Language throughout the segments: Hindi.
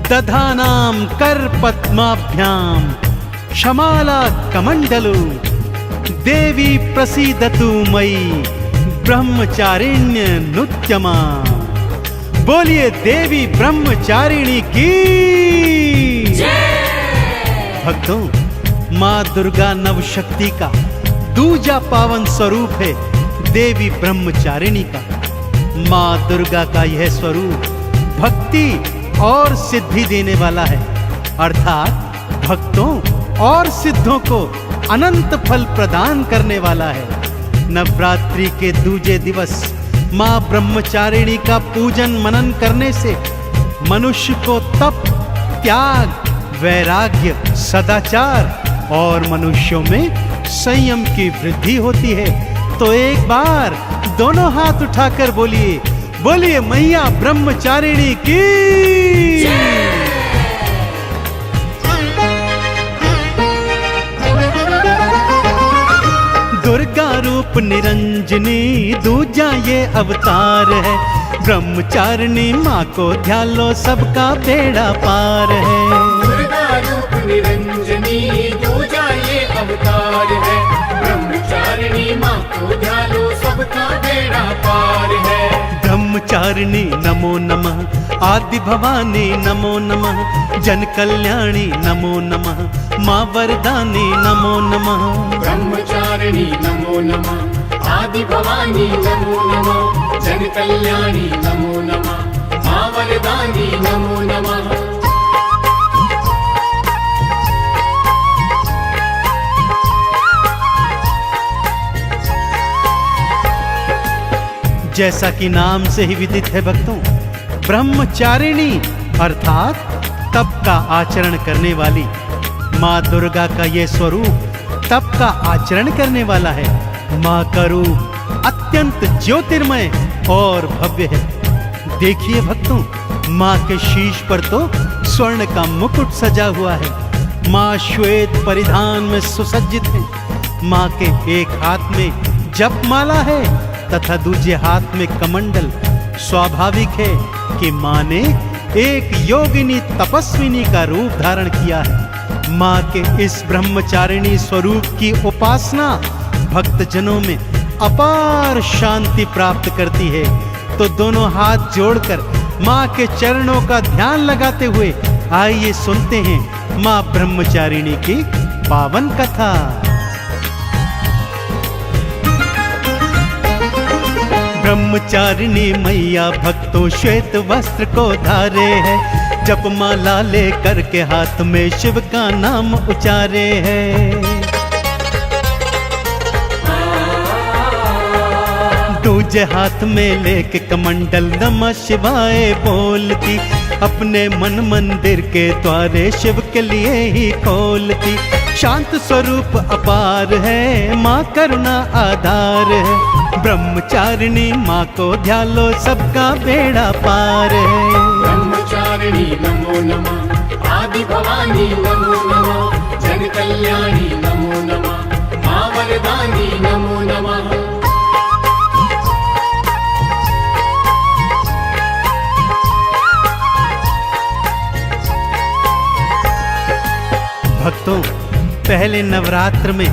दधानां कर पद्माभ्यां क्षमाला कमंडलु देवी प्रसीदतु मयि ब्रह्मचारिण्य नुत्यमा। बोलिए देवी ब्रह्मचारिणी की भक्तों, माँ दुर्गा नवशक्ति का दूजा पावन स्वरूप है देवी ब्रह्मचारिणी का। माँ दुर्गा का यह स्वरूप भक्ति और सिद्धि देने वाला है, अर्थात भक्तों और सिद्धों को अनंत फल प्रदान करने वाला है। नवरात्रि के दूजे दिवस माँ ब्रह्मचारिणी का पूजन मनन करने से मनुष्य को तप, त्याग, वैराग्य, सदाचार और मनुष्यों में संयम की वृद्धि होती है। तो एक बार दोनों हाथ उठाकर बोलिए, बोलिए मैया ब्रह्मचारिणी की। दुर्गा रूप निरंजनी दूजा ये अवतार है। ब्रह्मचारिणी माँ को ध्यालो सबका बेड़ा पार है। दुर्गा रूप निरंजनी दूजा ये अवतार है। ब्रह्मचारिणी माँ को ध्यालो सबका बेड़ा पार है। ब्रह्मचारिणी नमो नमः, आदि भवानी नमो नमः, जन कल्याणी नमो नमः, माँ वरदानी नमो नमः। ब्रह्मचारिणी नमो नमः, आदि भवानी नमो नमः, जन कल्याणी नमो नमः, माँ वरदानी नमो नमः। जैसा कि नाम से ही विदित है भक्तों, ब्रह्मचारिणी अर्थात तप का आचरण करने वाली माँ दुर्गा का ये स्वरूप तप का आचरण करने वाला है। माँ का रूप अत्यंत ज्योतिर्मय और भव्य है। देखिए भक्तों, माँ के शीश पर तो स्वर्ण का मुकुट सजा हुआ है। माँ श्वेत परिधान में सुसज्जित है। माँ के एक हाथ में जपमाला है तथा दूसरे हाथ में कमंडल। स्वाभाविक है कि माँ ने एक योगिनी तपस्विनी का रूप धारण किया है। माँ के इस ब्रह्मचारिणी स्वरूप की उपासना भक्तजनों में अपार शांति प्राप्त करती है। तो दोनों हाथ जोड़कर माँ के चरणों का ध्यान लगाते हुए आइए सुनते हैं माँ ब्रह्मचारिणी की पावन कथा। ब्रह्मचारिणी मैया भक्तों श्वेत वस्त्र को धारे है। जपमाला लेकर के हाथ में शिव का नाम उचारे है। दूजे हाथ में लेके कमंडल नमः शिवाय बोलती। अपने मन मंदिर के द्वारे शिव के लिए ही खोलती। शांत स्वरूप अपार है, माँ करुणा आधार है। ब्रह्मचारिणी माँ को ध्यालो सबका बेड़ा पार है। ब्रह्मचारिणी नमो नमः, आदि भवानी नमो नमः, जन कल्याणी नमो नमः, माँ वरदानी नमो नमः। भक्तों, पहले नवरात्र में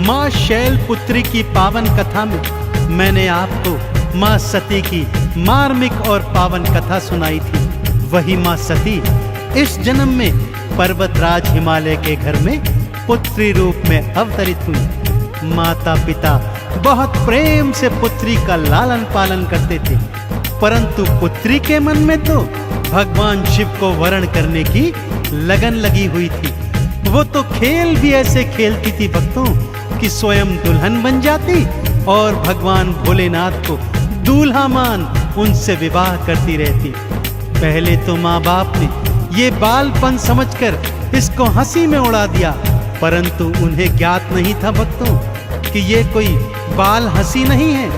माँ शैलपुत्री की पावन कथा में मैंने आपको माँ सती की मार्मिक और पावन कथा सुनाई थी। वही माँ सती इस जन्म में पर्वतराज हिमालय के घर में पुत्री रूप में अवतरित हुई। माता पिता बहुत प्रेम से पुत्री का लालन पालन करते थे, परंतु पुत्री के मन में तो भगवान शिव को वरण करने की लगन लगी हुई थी। वो तो खेल भी ऐसे खेलती थी भक्तों कि स्वयं दुल्हन बन जाती और भगवान भोलेनाथ को दूल्हा मान उनसे विवाह करती रहती। पहले तो माँ बाप ने ये बालपन समझकर इसको हंसी में उड़ा दिया, परंतु उन्हें ज्ञात नहीं था भक्तों कि ये कोई बाल हंसी नहीं है,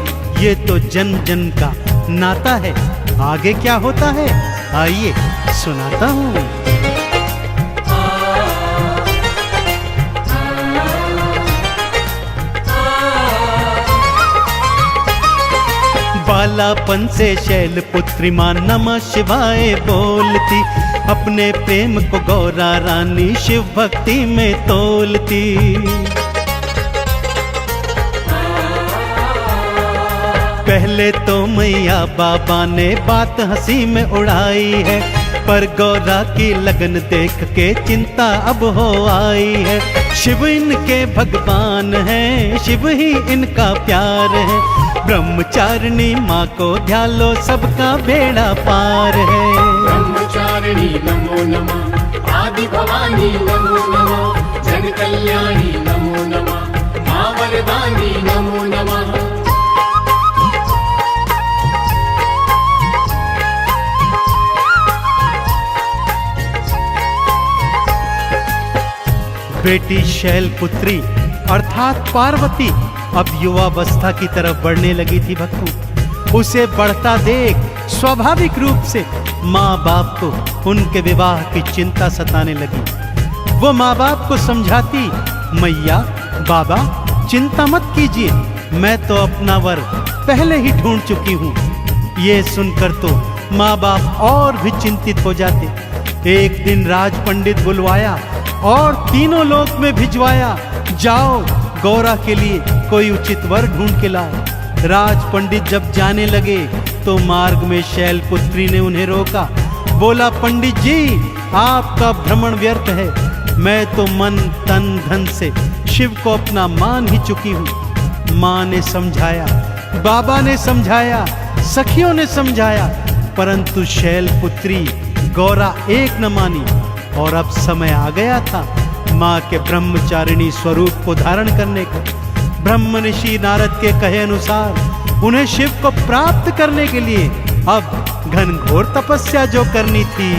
ये तो जन्म जन्म का नाता है। आगे क्या होता है आइए सुनाता हूँ। बालापन से शैलपुत्री माँ नमः शिवाय बोलती, अपने प्रेम को गौरा रानी शिव भक्ति में तोलती। पहले तो मैया बाबा ने बात हंसी में उड़ाई है, पर गौरा की लगन देख के चिंता अब हो आई है। शिव इनके भगवान हैं, शिव ही इनका प्यार है। ब्रह्मचारिणी माँ को ध्यालो सबका बेड़ा पार है। ब्रह्मचारिणी नमो नमः, आदि भवानी नमो नमः, जन कल्याणी नमो नमः, माँ वरदानी नमो नमः। बेटी शैलपुत्री अर्थात पार्वती अब युवावस्था की तरफ बढ़ने लगी थी भक्तों। उसे बढ़ता देख स्वाभाविक रूप से माँ बाप को उनके विवाह की चिंता सताने लगी। वो माँ बाप को समझाती, मैया बाबा चिंता मत कीजिए, मैं तो अपना वर पहले ही ढूंढ चुकी हूँ। ये सुनकर तो माँ बाप और भी चिंतित हो जाते। एक दिन राज पंडित बुलवाया और तीनों लोक में भिजवाया, जाओ गौरा के लिए कोई उचित वर ढूंढ के लाओ। राज पंडित जब जाने लगे तो मार्ग में शैलपुत्री ने उन्हें रोका। बोला, पंडित जी आपका भ्रमण व्यर्थ है, मैं तो मन तन धन से शिव को अपना मान ही चुकी हूँ। माँ ने समझाया, बाबा ने समझाया, सखियों ने समझाया, परंतु शैलपुत्री गौरा एक न मानी। और अब समय आ गया था माँ के ब्रह्मचारिणी स्वरूप को धारण करने का। ब्रह्म ऋषि नारद के कहे अनुसार उन्हें शिव को प्राप्त करने के लिए अब घनघोर तपस्या जो करनी थी।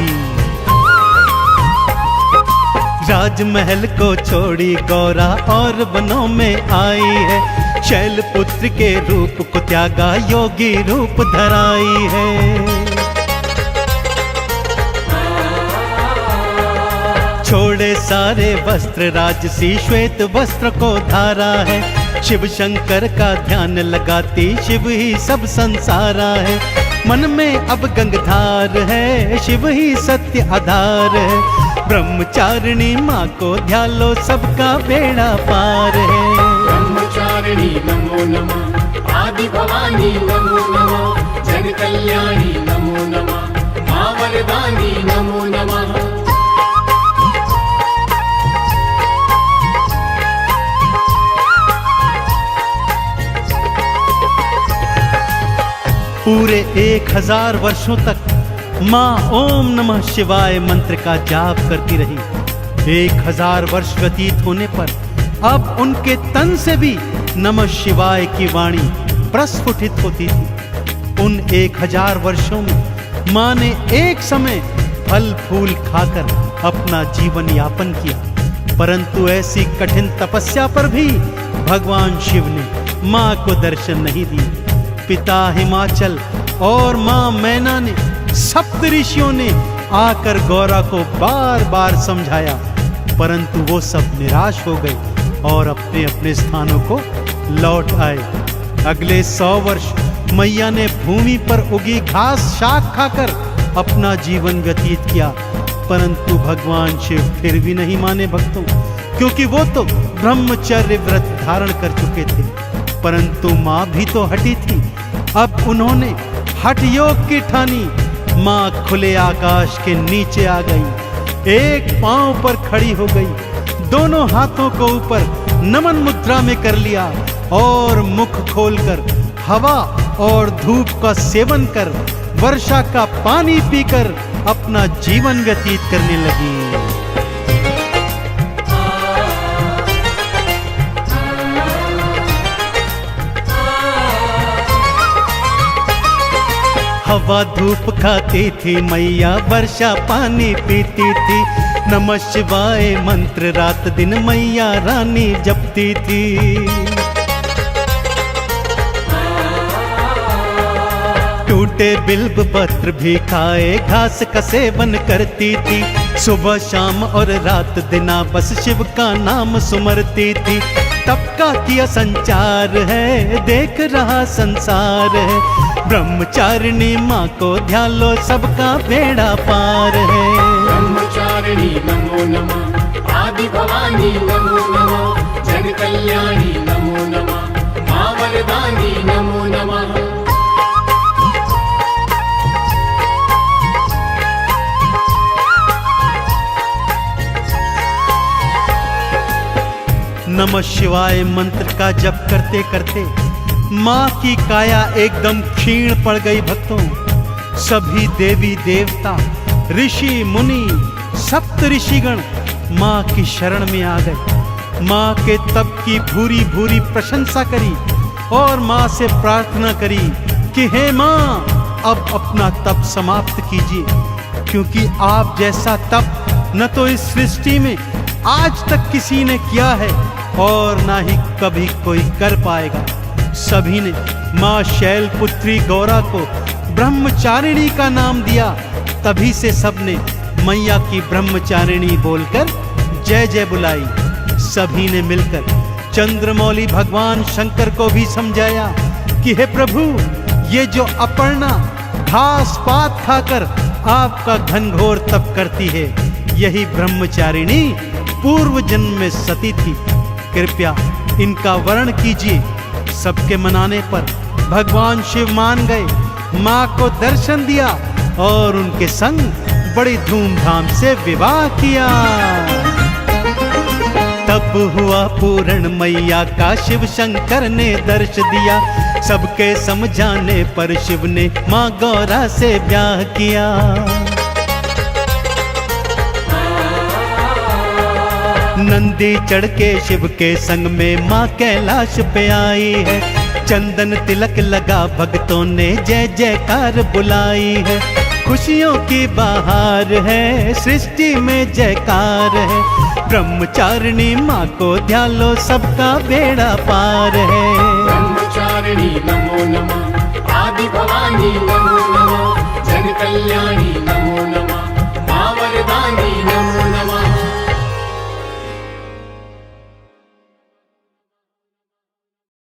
राजमहल को छोड़ी गौरा और वनों में आई है, शैलपुत्र के रूप को त्यागा योगी रूप धराई है। छोड़े सारे वस्त्र राजसी श्वेत वस्त्र को धारा है। शिव शंकर का ध्यान लगाती शिव ही सब संसारा है। मन में अब गंगधार है, शिव ही सत्य आधार है। ब्रह्मचारिणी माँ को ध्यालो सबका बेड़ा पार है। ब्रह्मचारिणी नमो नमः, आदि भवानी नमो नमः, जन कल्याणी नमो नमः, माँ वरदानी नमो नमः। पूरे 1000 वर्षों तक माँ ओम नमः शिवाय मंत्र का जाप करती रही। 1000 वर्ष व्यतीत होने पर अब उनके तन से भी नमः शिवाय की वाणी प्रस्फुटित होती थी। उन 1000 वर्षों में माँ ने एक समय फल फूल खाकर अपना जीवन यापन किया, परंतु ऐसी कठिन तपस्या पर भी भगवान शिव ने माँ को दर्शन नहीं दिए। पिता हिमाचल और माँ मैना ने, सप्त ऋषियों ने आकर गौरा को बार बार समझाया, परंतु वो सब निराश हो गए और अपने अपने स्थानों को लौट आए। अगले 100 वर्ष मैया ने भूमि पर उगी घास शाक खाकर अपना जीवन व्यतीत किया, परंतु भगवान शिव फिर भी नहीं माने भक्तों, क्योंकि वो तो ब्रह्मचर्य व्रत धारण कर चुके थे। परंतु माँ भी तो हटी थी। अब उन्होंने हठ योग की ठानी। माँ खुले आकाश के नीचे आ गई, एक पांव पर खड़ी हो गई, दोनों हाथों को ऊपर नमन मुद्रा में कर लिया और मुख खोलकर हवा और धूप का सेवन कर वर्षा का पानी पीकर अपना जीवन व्यतीत करने लगी। हवा धूप खाती थी मैया, वर्षा पानी पीती थी, नमः शिवाय मंत्र रात दिन मैया रानी जपती थी। टूटे बिल्ब पत्र भी खाए घास का सेवन करती थी, सुबह शाम और रात दिना बस शिव का नाम सुमरती थी। तप का किया संचार है, देख रहा संसार है, ब्रह्मचारिणी माँ को ध्यान लो, सबका बेड़ा पार है। ब्रह्मचारिणी नमो नमः, आदि भवानी नमो नमः, जन कल्याणी नमो नमः, माँ वरदानी नमो नमः। नमः शिवाय मंत्र का जप करते करते माँ की काया एकदम क्षीण पड़ गई। भक्तों, सभी देवी देवता, ऋषि मुनि, सप्त ऋषिगण माँ की शरण में आ गए। माँ के तप की भूरी भूरी प्रशंसा करी और माँ से प्रार्थना करी कि हे माँ, अब अपना तप समाप्त कीजिए, क्योंकि आप जैसा तप न तो इस सृष्टि में आज तक किसी ने किया है और ना ही कभी कोई कर पाएगा। सभी ने माँ शैलपुत्री गौरा को ब्रह्मचारिणी का नाम दिया। तभी से सबने मैया की ब्रह्मचारिणी बोलकर जय जय बुलाई। सभी ने मिलकर चंद्रमौली भगवान शंकर को भी समझाया कि हे प्रभु, ये जो अपर्णा घास पात खाकर आपका घनघोर तप करती है, यही ब्रह्मचारिणी पूर्व जन्म में सती थी। कृपया इनका वर्ण कीजिए। सबके मनाने पर भगवान शिव मान गए, माँ को दर्शन दिया और उनके संग बड़ी धूमधाम से विवाह किया। तब हुआ पूर्ण मैया का शिव शंकर ने दर्श दिया। सबके समझाने पर शिव ने माँ गौरा से ब्याह किया। नंदी चढ़ के शिव के संग में माँ कैलाश पे आई है। चंदन तिलक लगा भक्तों ने जय जयकार बुलाई है। खुशियों की बहार है, सृष्टि में जयकार है। ब्रह्मचारिणी माँ को ध्यान लो, सबका बेड़ा पार है। ब्रह्मचारिणी नमो नमः, आदि भवानी नमो नमः, जन कल्याणी नमो